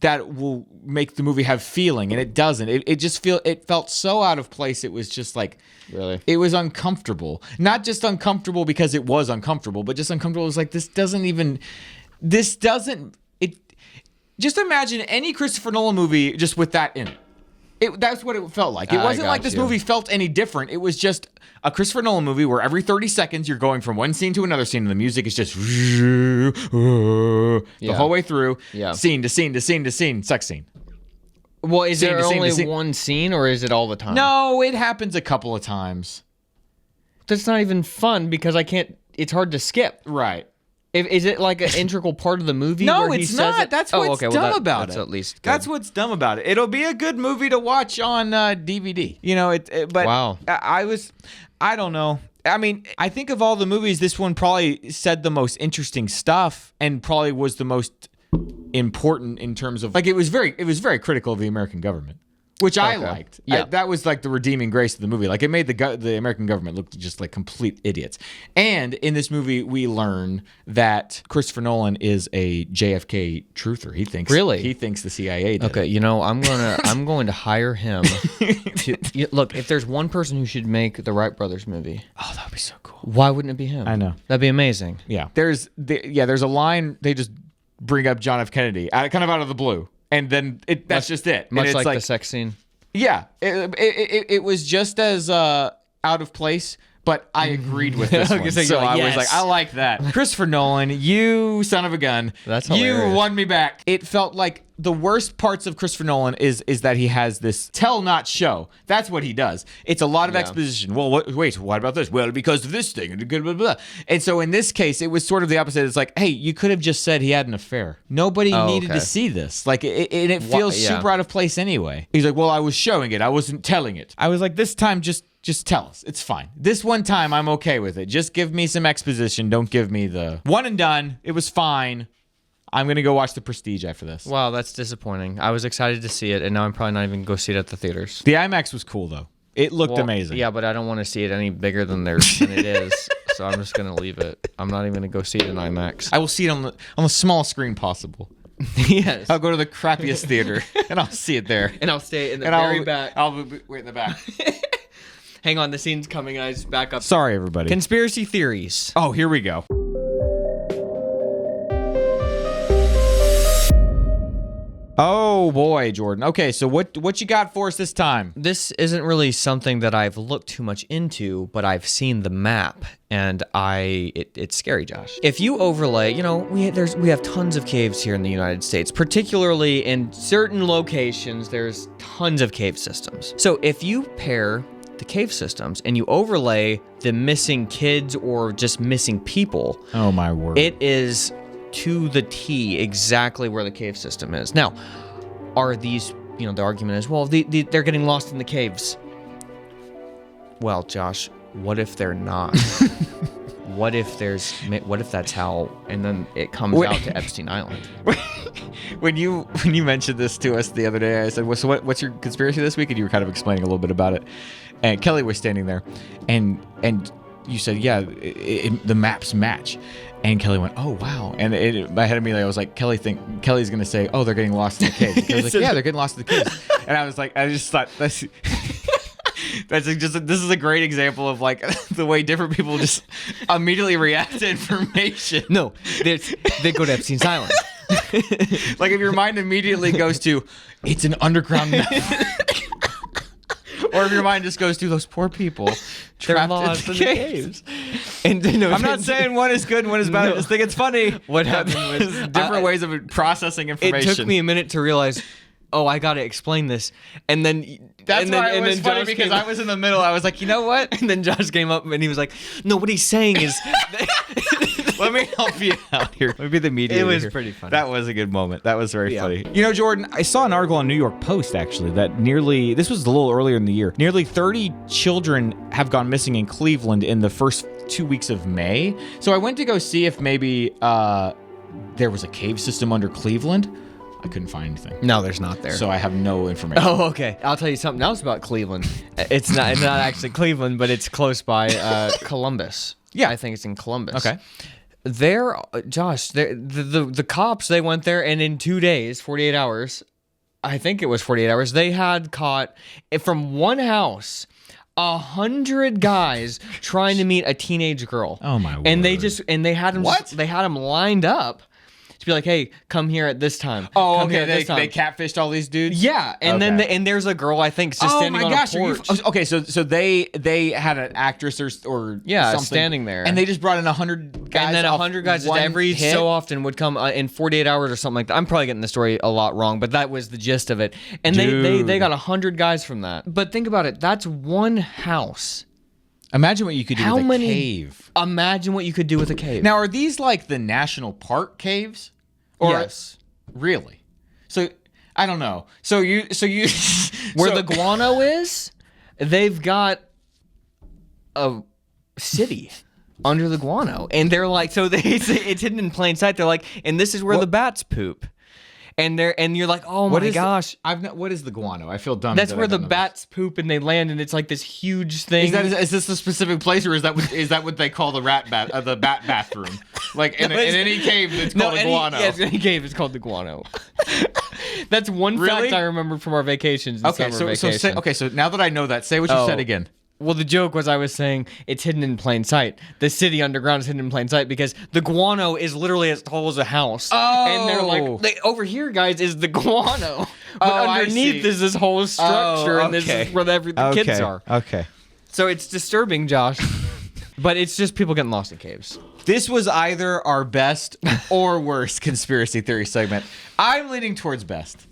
that will make the movie have feeling. And it doesn't. It felt so out of place. It was just like, Really? it was uncomfortable. Not just uncomfortable because it was uncomfortable, but just uncomfortable. It was like, just imagine any Christopher Nolan movie just with that in it. That's what it felt like. It wasn't like this movie felt any different. It was just a Christopher Nolan movie where every 30 seconds you're going from one scene to another scene and the music is just the whole way through. Yeah. Scene to scene to scene to scene. Sex scene. Well, is there to scene to only scene. one scene or is it all the time? No, it happens a couple of times. That's not even fun because it's hard to skip. Right. Is it like an integral part of the movie? No, where he it's says not. it? That's what's dumb about that's it. At least good. That's what's dumb about it. It'll be a good movie to watch on DVD. You know, but Wow. I don't know. I mean, I think of all the movies, this one probably said the most interesting stuff and probably was the most important in terms of like it was very critical of the American government. Which I liked. Yeah. That was like the redeeming grace of the movie. Like it made the American government look just like complete idiots. And in this movie, we learn that Christopher Nolan is a JFK truther. He thinks the CIA did. Okay, you know, I'm going to hire him. Look, if there's one person who should make the Wright brothers movie, Oh, that would be so cool. why wouldn't it be him? I know. That'd be amazing. Yeah. There's a line they just bring up John F. Kennedy kind of out of the blue. And then that's just it. Much and it's like the sex scene. Yeah, it was just as out of place, but I agreed with this one. say, So you're like, I was yes. like, I like that. Christopher Nolan, you son of a gun. That's You hilarious. won me back. It felt like the worst parts of Christopher Nolan is that he has this tell not show. That's what he does. It's a lot of exposition. Well, wait, what about this? Well, because of this thing. Blah, blah, blah. And so in this case, it was sort of the opposite. It's like, hey, you could have just said he had an affair. Nobody needed to see this. Like, it feels super out of place anyway. He's like, well, I was showing it. I wasn't telling it. I was like, this time, just tell us. It's fine. This one time, I'm okay with it. Just give me some exposition. Don't give me the one and done. It was fine. I'm going to go watch The Prestige after this. Wow, that's disappointing. I was excited to see it, and now I'm probably not even going to go see it at the theaters. The IMAX was cool, though. It looked amazing. Yeah, but I don't want to see it any bigger than it is, so I'm just going to leave it. I'm not even going to go see it in IMAX. I will see it on the small screen possible. Yes. I'll go to the crappiest theater, and I'll see it there. And I'll stay in the very back. I'll wait in the back. Hang on, the scene's coming, and I just back up. Sorry, everybody. Conspiracy theories. Oh, here we go. Oh boy, Jordan. Okay, so what you got for us this time? This isn't really something that I've looked too much into, but I've seen the map, and it's scary, Josh. If you overlay, we have tons of caves here in the United States, particularly in certain locations. There's tons of cave systems. So if you pair the cave systems and you overlay the missing kids or just missing people, oh my word, it is to the T exactly where the cave system is. Now, are these, the argument is, well, they're getting lost in the caves. Well, Josh, what if they're not? What if that's how, and then it comes out to Epstein Island? When you mentioned this to us the other day, I said, well, so what's your conspiracy this week? And you were kind of explaining a little bit about it. And Kelly was standing there, and you said, yeah, the maps match. And Kelly went, oh, wow. And in my head immediately, I was like, Kelly's going to say, oh, they're getting lost in the caves. I was like, yeah, they're getting lost in the caves. And I was like, I just thought, this is a great example of like the way different people just immediately react to information. No, they go to Epstein's Island. Like if your mind immediately goes to, it's an underground network. Or if your mind just goes to those poor people trapped lost in the caves. And I'm not saying one is good and one is bad. I just think it's funny. What happened was different ways of processing information. It took me a minute to realize, oh, I got to explain this. And then that's why it was funny because I was in the middle. I was like, you know what? And then Josh came up and he was like, no, what he's saying is... Let me help you out here. Let me be the mediator. It was pretty funny. That was a good moment. That was very funny. Jordan, I saw an article on New York Post, actually, that this was a little earlier in the year, nearly 30 children have gone missing in Cleveland in the first 2 weeks of May. So I went to go see if maybe there was a cave system under Cleveland. I couldn't find anything. No, there's not there. So I have no information. Oh, okay. I'll tell you something else about Cleveland. It's not actually Cleveland, but it's close by Columbus. Yeah. I think it's in Columbus. Okay. Josh, the cops, they went there, and in 2 days, 48 hours, I think it was 48 hours, they had caught, from one house, 100 guys trying to meet a teenage girl. Oh my word. And they had them. What? They had them lined up to be like, hey, come here at this time. Oh, okay. They catfished all these dudes? Yeah. And then and there's a girl, I think, just standing on a porch. Okay, so they had an actress or something. Standing there. And they just brought in 100 guys. And then 100 guys every so often would come in 48 hours or something like that. I'm probably getting the story a lot wrong, but that was the gist of it. And they got 100 guys from that. But think about it. That's one house. Imagine what you could do with a cave. Imagine what you could do with a cave. Now, are these like the national park caves? Yes. Really? So I don't know. So you where the guano is, they've got a city under the guano, and they're like, so it's hidden in plain sight. They're like, and this is where the bats poop. And you're like, oh my gosh. What is the guano? I feel dumb. That's where the bats poop and they land, and it's like this huge thing. Is this a specific place, or is that what they call the bat bathroom? Like in any cave, it's called a guano. Yes, any cave is called the guano. That's one fact I remember from our vacations. So now that I know that, say what you said again. Well, the joke was I was saying it's hidden in plain sight. The city underground is hidden in plain sight because the guano is literally as tall as a house. Oh. And they're like, over here, guys, is the guano. But underneath is this whole structure, and this is where the kids are. Okay. So it's disturbing, Josh. But it's just people getting lost in caves. This was either our best or worst conspiracy theory segment. I'm leaning towards best,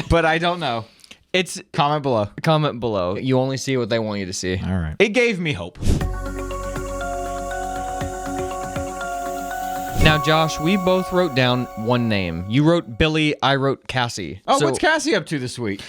but I don't know. It's Comment below. comment below. You only see what they want you to see. All right. It gave me hope. Now, Josh, we both wrote down one name. You wrote Billy, I wrote Cassie. Oh, so, what's Cassie up to this week?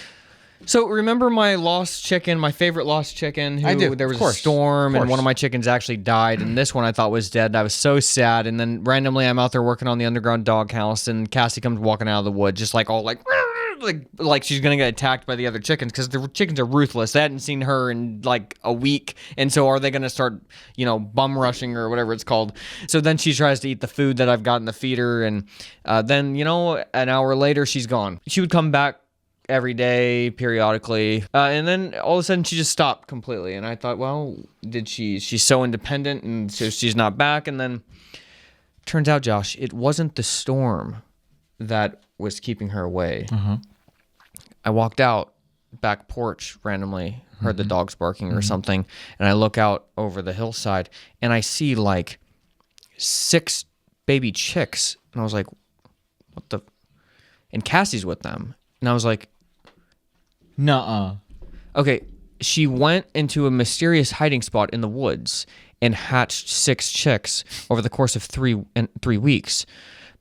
So remember my lost chicken, my favorite lost chicken? Who, I do. There was Of course. a storm Of and one course. of my chickens actually died, and this one I thought was dead. I was so sad, and then randomly I'm out there working on the underground doghouse, and Cassie comes walking out of the wood, just like all like she's gonna get attacked by the other chickens because the chickens are ruthless. They hadn't seen her in like a week, and so are they gonna start, bum rushing her or whatever it's called? So then she tries to eat the food that I've got in the feeder, and then an hour later she's gone. She would come back every day, periodically, and then all of a sudden she just stopped completely. And I thought, well, she's so independent, and so she's not back. And then turns out, Josh, it wasn't the storm that was keeping her away. I walked out back porch randomly, heard the dogs barking or something, and I look out over the hillside and I see like 6 baby chicks, and I was like, what the? And Cassie's with them, and I was like, Nuh-uh. okay, she went into a mysterious hiding spot in the woods and hatched 6 chicks over the course of 3 weeks.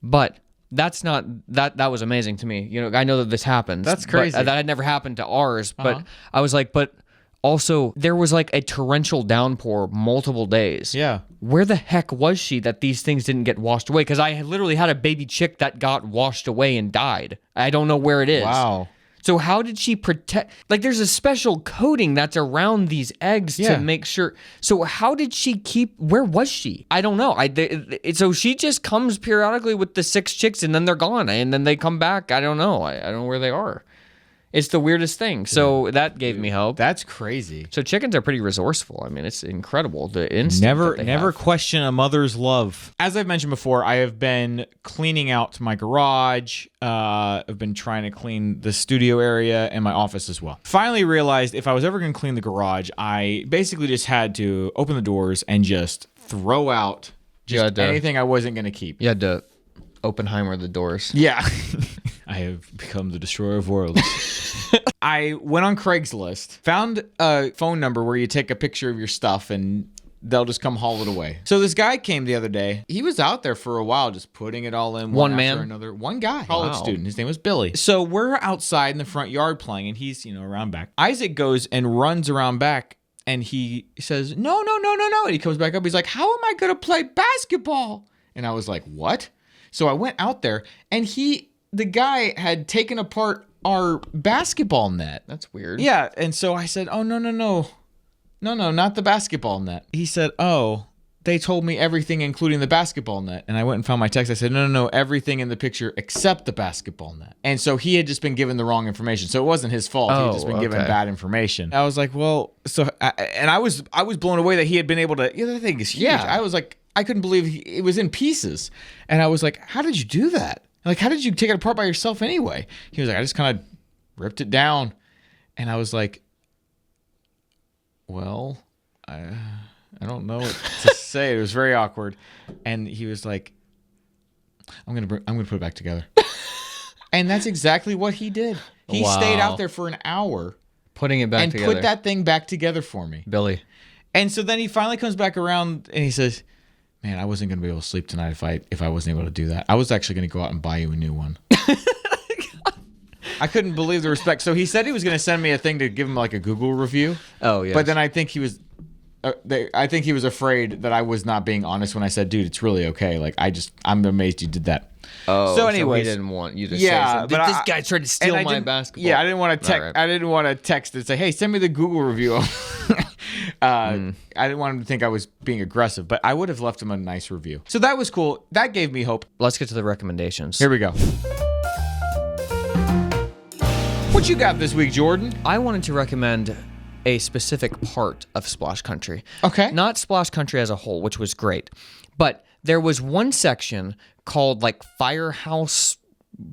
But that's not that was amazing to me. I know that this happens. That's crazy. But, that had never happened to ours. But I was like, but also there was like a torrential downpour multiple days. Yeah. Where the heck was she that these things didn't get washed away? Because I literally had a baby chick that got washed away and died. I don't know where it is. Wow. So how did she protect? Like, there's a special coating that's around these eggs to make sure. So how did she keep? Where was she? I don't know. So she just comes periodically with the 6 chicks, and then they're gone, and then they come back. I don't know. I don't know where they are. It's the weirdest thing. So that gave me hope. That's crazy. So chickens are pretty resourceful. I mean, it's incredible. The instinct Never that they have. question a mother's love. As I've mentioned before, I have been cleaning out my garage. I've been trying to clean the studio area and my office as well. Finally realized if I was ever going to clean the garage, I basically just had to open the doors and just throw out anything I wasn't going to keep. You had to Oppenheimer the doors. Yeah. I have become the destroyer of worlds. I went on Craigslist, found a phone number where you take a picture of your stuff and they'll just come haul it away. So this guy came the other day. He was out there for a while just putting it all in one man? after another. One guy, college student. His name was Billy. So we're outside in the front yard playing and he's, around back. Isaac goes and runs around back and he says, no. And he comes back up. He's like, how am I going to play basketball? And I was like, what? So I went out there and the guy had taken apart our basketball net. That's weird. Yeah. And so I said, oh, no, not the basketball net. He said, oh, they told me everything, including the basketball net. And I went and found my text. I said, no, everything in the picture except the basketball net. And so he had just been given the wrong information. So it wasn't his fault. He had just been given bad information. I was like, well, I was blown away that he had been able to, that thing is huge. Yeah. I was like, I couldn't believe it was in pieces. And I was like, how did you do that? Like, how did you take it apart by yourself anyway? He was like, I just kind of ripped it down. And I was like, well, I don't know what to say. It was very awkward. And he was like, I'm gonna put it back together. And that's exactly what he did. He stayed out there for an hour Putting it back together. and put that thing back together for me. Billy. And so then he finally comes back around and he says, man, I wasn't going to be able to sleep tonight if I wasn't able to do that. I was actually going to go out and buy you a new one. I couldn't believe the respect. So he said he was going to send me a thing to give him like a Google review. Oh, yeah. But then I think he was afraid that I was not being honest when I said, dude, it's really okay. Like, I'm amazed you did that. Oh, so anyway, he didn't want you to say something. but This guy tried to steal my basketball. Yeah, I didn't want to text. Right. I didn't want to text and say, "Hey, send me the Google review." I didn't want him to think I was being aggressive, but I would have left him a nice review. So that was cool. That gave me hope. Let's get to the recommendations. Here we go. What you got this week, Jordan? I wanted to recommend a specific part of Splash Country. Okay. Not Splash Country as a whole, which was great, but there was one section called like Firehouse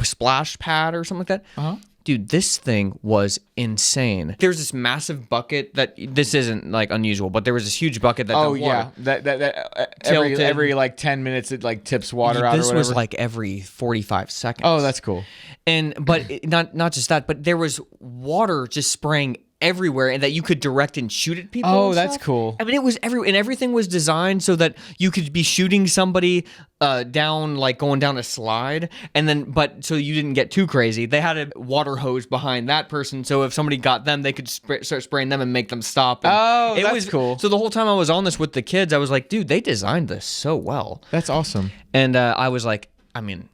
Splash Pad or something like that. Dude, this thing was insane. There's this massive bucket that this isn't like unusual, but there was this huge bucket that Oh dumped water. yeah, that Tilted. every like 10 minutes it like tips water out or This whatever. was like every 45 seconds. Oh, that's cool. Not just that, but there was water just spraying everywhere, and that you could direct and shoot at people. Oh, and that's stuff. cool. I mean, it was and everything was designed so that you could be shooting somebody down, like going down a slide, and then but so you didn't get too crazy. They had a water hose behind that person, so if somebody got them, they could start spraying them and make them stop. And Oh, it that's was cool. So the whole time I was on this with the kids, I was like, dude, they designed this so well. That's awesome. And I was like, I mean,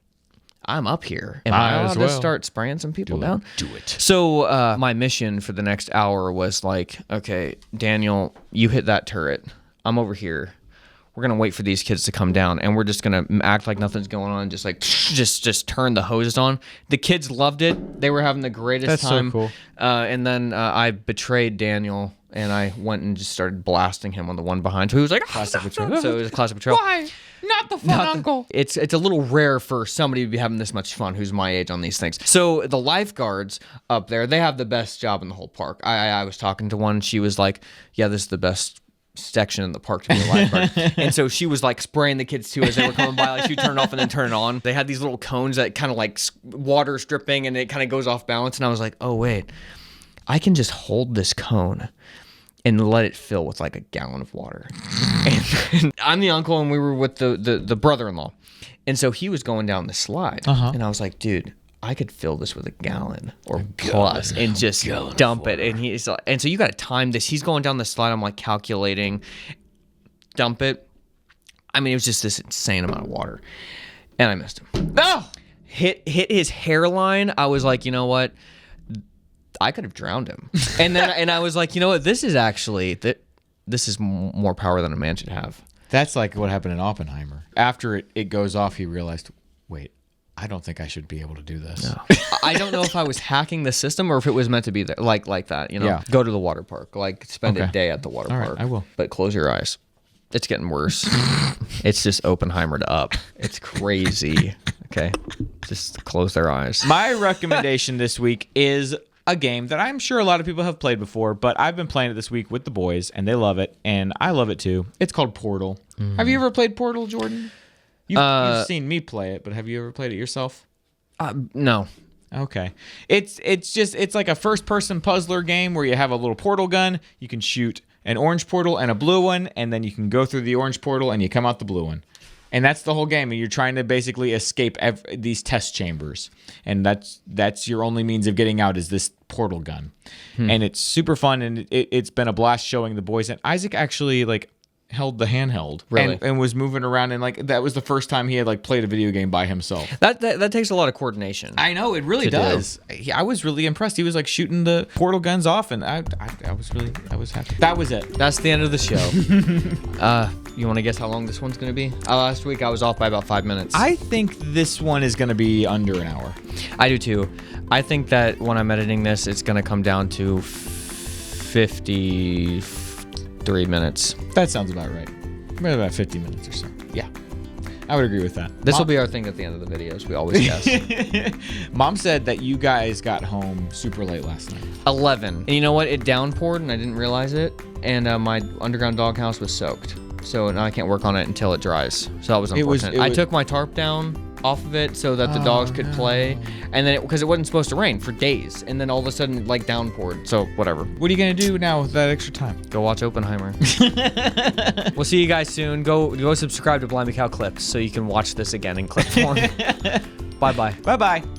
I'm up here. Am I Might as allowed to well. start spraying some people down? Do it. So my mission for the next hour was like, okay, Daniel, you hit that turret. I'm over here. We're gonna wait for these kids to come down, and we're just gonna act like nothing's going on. Just like just turn the hoses on. The kids loved it. They were having the greatest That's so time. cool. And then I betrayed Daniel, and I went and just started blasting him on the one behind. So he was like, Classic "Oh, betrayal." so it was a classic betrayal. Why? Not the fun uncle. It's a little rare for somebody to be having this much fun who's my age on these things. So the lifeguards up there, they have the best job in the whole park. I was talking to one. She was like, yeah, this is the best section in the park to be a lifeguard. And so she was like spraying the kids too as they were coming by. Like she would turn it off and then turn it on. They had these little cones that kind of like water's dripping and it kind of goes off balance. And I was like, oh wait, I can just hold this cone and let it fill with like a gallon of water. And I'm the uncle, and we were with the brother-in-law. And so he was going down the slide. And I was like, dude, I could fill this with a gallon or plus and just dump it. And he's like, and so you got to time this. He's going down the slide. I'm like calculating, dump it. I mean, it was just this insane amount of water. And I missed him. No. Hit his hairline. I was like, you know what? I could have drowned him. And then I was like, you know what? This is actually this is more power than a man should have. That's like what happened in Oppenheimer. After it goes off, he realized, wait, I don't think I should be able to do this. No. I don't know if I was hacking the system or if it was meant to be there, like that. You know, Yeah. Go to the water park, like spend a Okay. day at the water All right, park. I will. But close your eyes. It's getting worse. It's just Oppenheimer to up. It's crazy. Okay, just close their eyes. My recommendation this week is a game that I'm sure a lot of people have played before, but I've been playing it this week with the boys, and they love it, and I love it too. It's called Portal. Have you ever played Portal, Jordan? You've seen me play it, but have you ever played it yourself? No. Okay. It's like a first-person puzzler game where you have a little portal gun. You can shoot an orange portal and a blue one, and then you can go through the orange portal and you come out the blue one. And that's the whole game. And you're trying to basically escape these test chambers. And that's your only means of getting out is this portal gun. And it's super fun, and it's been a blast showing the boys. And Isaac actually held the handheld Really? and was moving around, and that was the first time he had played a video game by himself. That takes a lot of coordination. I know, it really to do. does. I was really impressed. He was shooting the portal guns off, and I was happy. That was it. That's the end of the show. You want to guess how long this one's going to be? Last week I was off by about 5 minutes. I think this one is going to be under an hour. I do too. I think that when I'm editing this, it's going to come down to 53 minutes. That sounds about right. Maybe about 50 minutes or so. Yeah, I would agree with that. This will be our thing at the end of the videos. We always guess. Mom said that you guys got home super late last night. 11. And you know what? It downpoured and I didn't realize it. And my underground doghouse was soaked. So now I can't work on it until it dries. So that was unfortunate. I took my tarp down off of it so that the dogs could play. And then because it wasn't supposed to rain for days. And then all of a sudden it downpoured. So whatever. What are you going to do now with that extra time? Go watch Oppenheimer. We'll see you guys soon. Go subscribe to Blimey Cow Clips so you can watch this again in clip form. Bye-bye. Bye-bye.